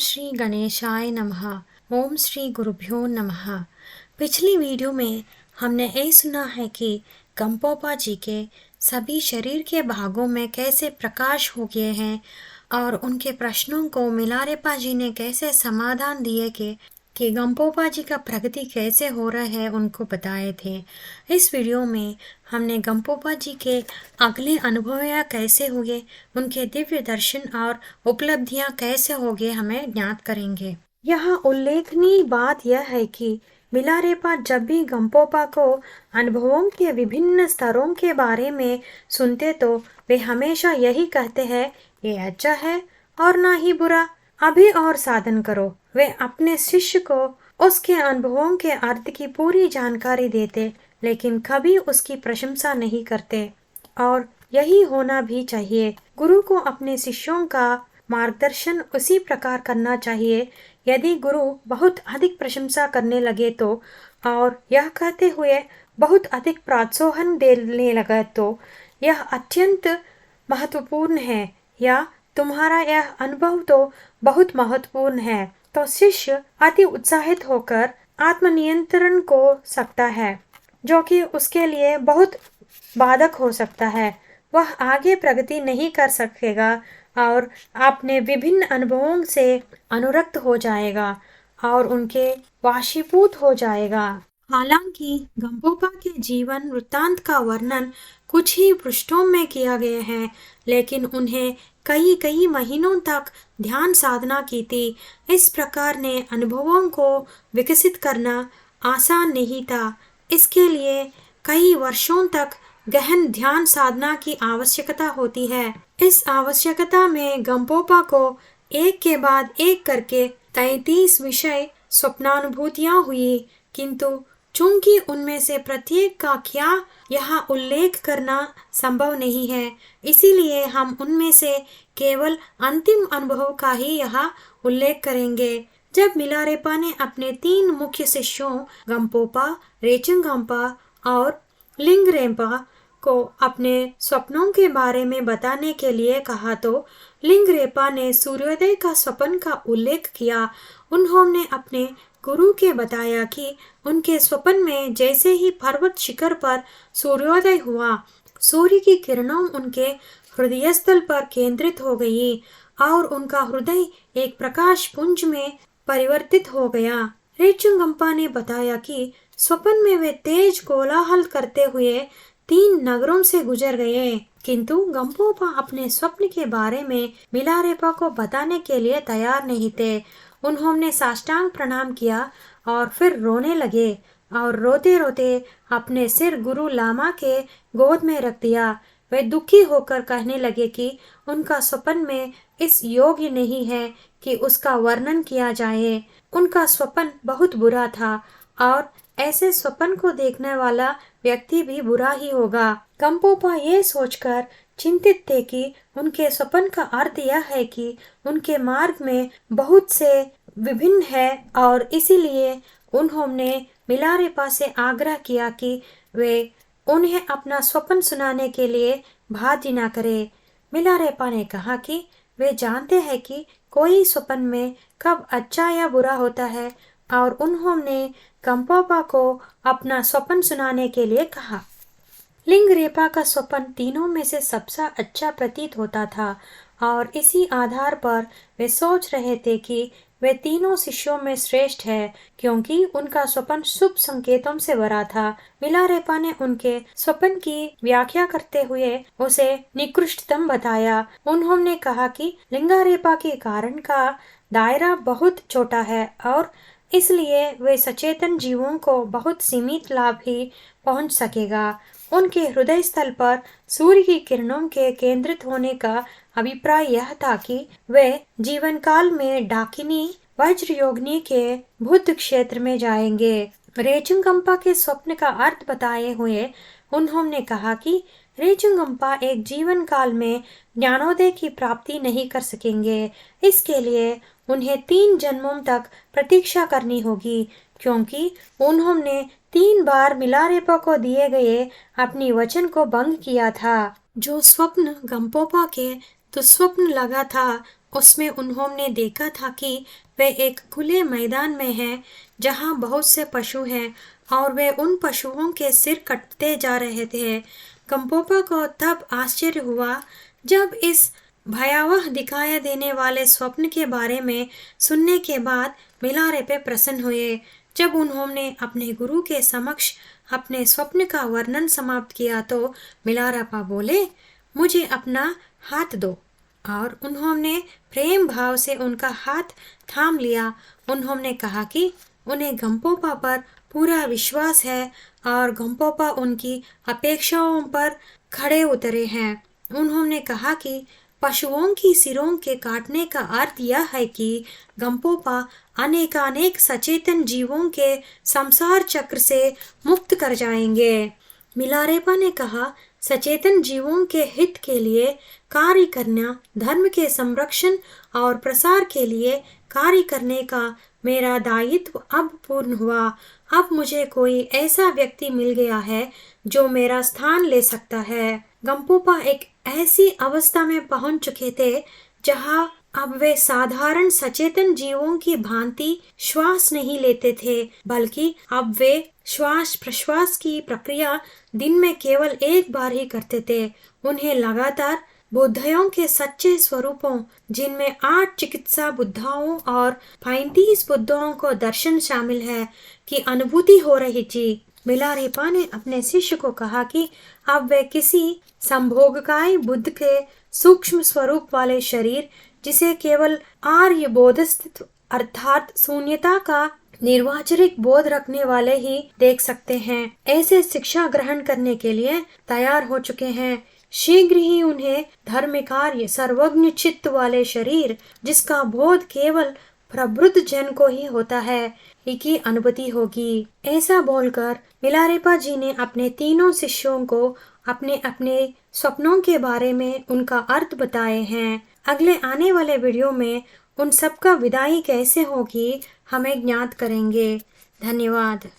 श्री गणेशाय नमः। ओम श्री गुरुभ्यो नमः। पिछली वीडियो में हमने यही सुना है कि गंपोपा जी के सभी शरीर के भागों में कैसे प्रकाश हो गए हैं और उनके प्रश्नों को मिलारेपा जी ने कैसे समाधान दिए कि गंपोपा जी का प्रगति कैसे हो रहा है उनको बताए थे। इस वीडियो में हमने गंपोपा जी के अगले अनुभव या कैसे हुए, उनके दिव्य दर्शन और उपलब्धियां कैसे हो गए हमें ज्ञात करेंगे। यहाँ उल्लेखनीय बात यह है कि मिलारेपा जब भी गंपोपा को अनुभवों के विभिन्न स्तरों के बारे में सुनते तो वे हमेशा यही कहते हैं, ये अच्छा है और ना ही बुरा, अभी और साधन करो। वे अपने शिष्य को उसके अनुभवों के अर्थ की पूरी जानकारी देते, लेकिन कभी उसकी प्रशंसा नहीं करते, और यही होना भी चाहिए। गुरु को अपने शिष्यों का मार्गदर्शन उसी प्रकार करना चाहिए। यदि गुरु बहुत अधिक प्रशंसा करने लगे तो, और यह कहते हुए बहुत अधिक प्रोत्साहन देने लगे तो यह अत्यंत महत्वपूर्ण है, या तुम्हारा यह अनुभव तो बहुत महत्वपूर्ण है, तो शिष्य अति उत्साहित होकर आत्मनियंत्रण को सकता है, जो कि उसके लिए बहुत बाधक हो सकता है। वह आगे प्रगति नहीं कर सकेगा और अपने विभिन्न अनुभवों से अनुरक्त हो जाएगा और उनके वाशीभूत हो जाएगा। हालांकि गंपोपा के जीवन वृत्तांत का वर्णन कुछ ही पृष्ठों में किया गया है, लेकिन उन्हें कई कई महीनों तक ध्यान साधना की थी। इस प्रकार ने अनुभवों को विकसित करना आसान नहीं था। इसके लिए कई वर्षों तक गहन ध्यान साधना की आवश्यकता होती है। इस आवश्यकता में गंपोपा को एक के बाद एक करके 33 विषय स्वप्नानुभूतियां हुई, किंतु चूंकि उनमें से प्रत्येक का क्या यहाँ उल्लेख करना संभव नहीं है, इसीलिए हम उनमें से केवल अंतिम अनुभव का ही यहाँ उल्लेख करेंगे। जब मिलारेपा ने अपने 3 मुख्य शिष्यों गंपोपा, रेचंगम्पा और लिंगरेपा को अपने स्वप्नों के बारे में बताने के लिए कहा तो लिंगरेपा ने सूर्योदय का स्वप्न का उल्लेख किया। उन्होंने अपने गुरु के बताया कि उनके स्वप्न में जैसे ही पर्वत शिखर पर सूर्योदय हुआ, सूर्य की किरणों उनके हृदय स्थल पर केंद्रित हो गई और उनका हृदय एक प्रकाश पुंज में परिवर्तित हो गया। रेचुंगम्पा ने बताया कि स्वप्न में वे तेज कोलाहल करते हुए 3 नगरों से गुजर गए, किंतु गंपोपा अपने स्वप्न के बारे में मिलारेपा को बताने के लिए तैयार नहीं थे। उन्होंने साष्टांग प्रणाम किया और फिर रोने लगे और रोते रोते अपने सिर गुरु लामा के गोद में रख दिया। वे दुखी होकर कहने लगे कि उनका स्वप्न में इस योग्य नहीं है कि उसका वर्णन किया जाए। उनका स्वप्न बहुत बुरा था और ऐसे स्वप्न को देखने वाला व्यक्ति भी बुरा ही होगा। गंपोपा ये सोचकर चिंतित थे कि उनके स्वप्न का अर्थ यह है कि उनके मार्ग में बहुत से विभिन्न है, और इसीलिए उन्होंने मिलारेपा से आग्रह किया कि वे उन्हें अपना स्वप्न सुनाने के लिए बाध्य न करे। मिलारेपा ने कहा कि वे जानते हैं कि कोई स्वप्न में कब अच्छा या बुरा होता है, और उन्होंने गंपोपा को अपना स्वप्न सुनाने के लिए कहा। लिंगरेपा का स्वप्न तीनों में से सबसे अच्छा प्रतीत होता था, और इसी आधार पर वे सोच रहे थे कि वे तीनों शिष्यों में श्रेष्ठ है, क्योंकि उनका स्वप्न शुभ संकेतों से भरा था। मिलारेपा ने उनके स्वप्न की व्याख्या करते हुए उसे निकृष्टतम बताया। उन्होंने कहा कि लिंगारेपा के कारण का दायरा बहुत छोटा है और इसलिए वे सचेतन जीवों को बहुत सीमित लाभ ही पहुंच सकेगा। उनके हृदय स्थल पर सूर्य की किरणों के केंद्रित होने का अभिप्राय यह था कि वे जीवन काल में डाकिनी वज्र योगिनी के बुद्ध क्षेत्र में जाएंगे। रेचुंगम्पा के स्वप्न का अर्थ बताए हुए उन्होंने कहा कि रेचुंगम्पा एक जीवन काल में ज्ञानोदय की प्राप्ति नहीं कर सकेंगे। इसके लिए उन्हें 3 जन्मों तक प्रतीक्षा करनी होगी, क्योंकि उन्होंने 3 बार मिलारेपा को दिए गए अपनी वचन को भंग किया था। जो स्वप्न गंपोपा के दुस्वप्न लगा था उसमें उन्होंने देखा था कि वे एक खुले मैदान में हैं जहां बहुत से पशु हैं और वे उन पशुओं के सिर कटते जा रहे थे। गंपोपा को तब आश्चर्य हुआ जब इस भयावह दिखाई देने वाले स्वप्न के बारे में सुनने के बाद मिलारेपा प्रसन्न हुए। जब उन्होंने अपने गुरु के समक्ष अपने स्वप्न का वर्णन समाप्त किया तो मिलारेपा बोले, मुझे अपना हाथ दो, और उन्होंने प्रेम भाव से उनका हाथ थाम लिया। उन्होंने कहा कि उन्हें गंपोपा पर पूरा विश्वास है और गंपोपा उनकी अपेक्षाओं पर खड़े उतरे हैं। उन्होंने कहा कि पशुओं की सिरों के काटने का अर्थ यह है कि गंपोपा अनेकानेक सचेतन जीवों के संसार चक्र से मुक्त कर जाएंगे। मिलारेपा ने कहा, सचेतन जीवों के हित के लिए कार्य करना, धर्म के संरक्षण और प्रसार के लिए कार्य करने का मेरा दायित्व अब पूर्ण हुआ। अब मुझे कोई ऐसा व्यक्ति मिल गया है जो मेरा स्थान ले सकता है। गंपोपा एक ऐसी अवस्था में पहुंच चुके थे जहां अब वे साधारण सचेतन जीवों की भांति श्वास नहीं लेते थे, बल्कि अब वे श्वास प्रश्वास की प्रक्रिया दिन में केवल एक बार ही करते थे। उन्हें लगातार बुद्धयों के सच्चे स्वरूपों, जिनमें 8 चिकित्सा बुद्धाओं और 35 बुद्धों को दर्शन शामिल है, की अनुभूति हो रही थी। मिलारेपा ने अपने शिष्य को कहा कि अब वे किसी संभोगकाय बुद्ध के सूक्ष्म स्वरूप वाले शरीर, जिसे केवल आर्य बोधस्थित अर्थात शून्यता का निर्वाचरिक बोध रखने वाले ही देख सकते हैं, ऐसे शिक्षा ग्रहण करने के लिए तैयार हो चुके हैं। शीघ्र ही उन्हें धर्म कार्य सर्वज्ञ चित्त वाले शरीर, जिसका बोध केवल प्रबुद्ध जन को ही होता है, की अनुभूति होगी। ऐसा बोलकर मिलारेपा जी ने अपने तीनों शिष्यों को अपने अपने सपनों के बारे में उनका अर्थ बताए हैं। अगले आने वाले वीडियो में उन सबका विदाई कैसे होगी हमें ज्ञात करेंगे। धन्यवाद।